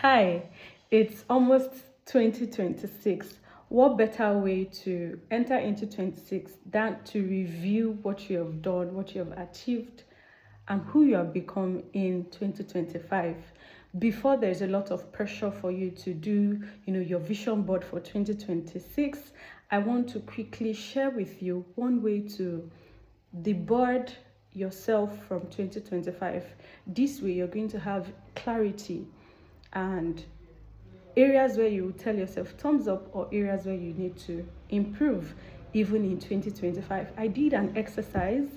Hi, it's almost 2026. What better way to enter into 26 than to review what you have done, what you have achieved, and who you have become in 2025? Before there's a lot of pressure for you to do, your vision board for 2026, I want to quickly share with you one way to deboard yourself from 2025. This way, you're going to have clarity and areas where you tell yourself thumbs up or areas where you need to improve even in 2025. I did an exercise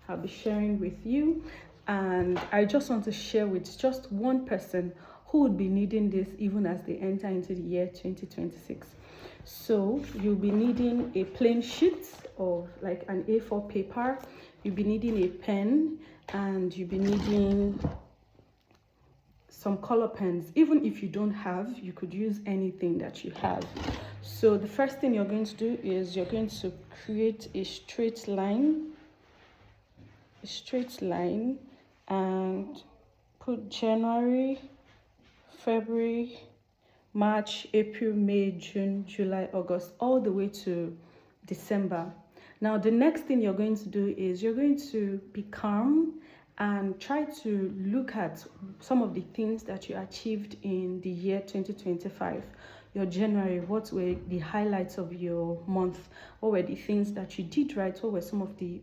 I'll be sharing with you, and I just want to share with just one person who would be needing this even as they enter into the year 2026. So you'll be needing a plain sheet of like an A4 paper, you'll be needing a pen, and you'll be needing some color pens. Even if you don't have, you could use anything that you have. So the first thing you're going to do is you're going to create a straight line and put January, February, March, April, May, June, July, August, all the way to December. Now the next thing you're going to do is you're going to be calm and try to look at some of the things that you achieved in the year 2025. Your January, what were the highlights of your month? What were the things that you did right? What were some of the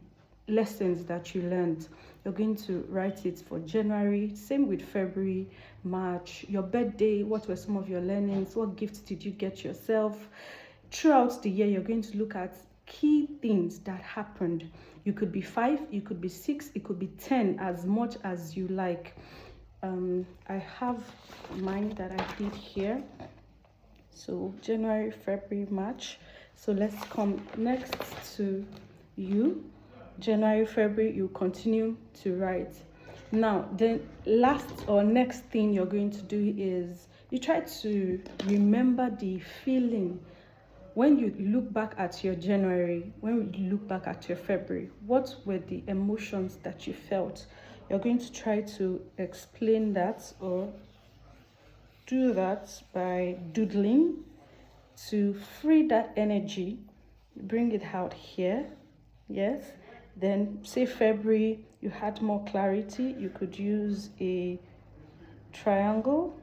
lessons that you learned? You're going to write it for January. Same with February, March. Your birthday, what were some of your learnings? What gifts did you get yourself? Throughout the year, you're going to look at key things that happened. You could be 5, you could be 6, it could be 10, as much as you like. I have mine that I did here. So January, February, March. So let's come next to you. January, February, you continue to write. Now the last or next thing you're going to do is you try to remember the feeling when you look back at your January, when you look back at your February. What were the emotions that you felt? You're going to try to explain that or do that by doodling to free that energy. Bring it out here. Yes. Then say February, you had more clarity. You could use a triangle.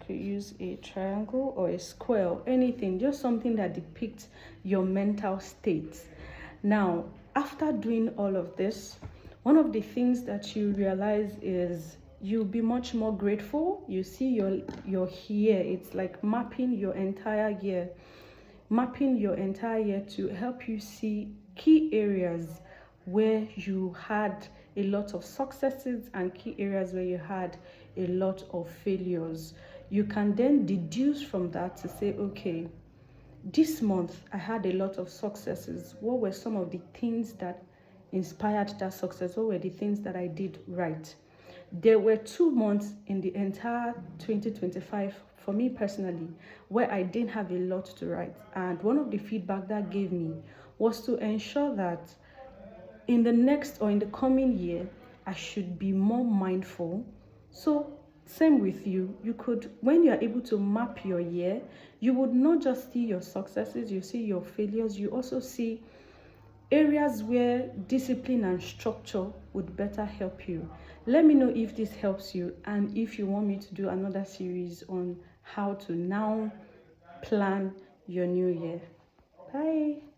Use a triangle or a square, anything, just something that depicts your mental state. Now, after doing all of this, one of the things that you realize is you'll be much more grateful. You see your year, it's like mapping your entire year to help you see key areas where you had a lot of successes and key areas where you had a lot of failures. You can then deduce from that to say, okay, this month I had a lot of successes. What were some of the things that inspired that success? What were the things that I did right? There were 2 months in the entire 2025 for me personally where I didn't have a lot to write. And one of the feedback that gave me was to ensure that in the next or in the coming year, I should be more mindful. So same with you. You could, when you are able to map your year, you would not just see your successes, you see your failures, you also see areas where discipline and structure would better help you. Let me know if this helps you and if you want me to do another series on how to now plan your new year. Bye.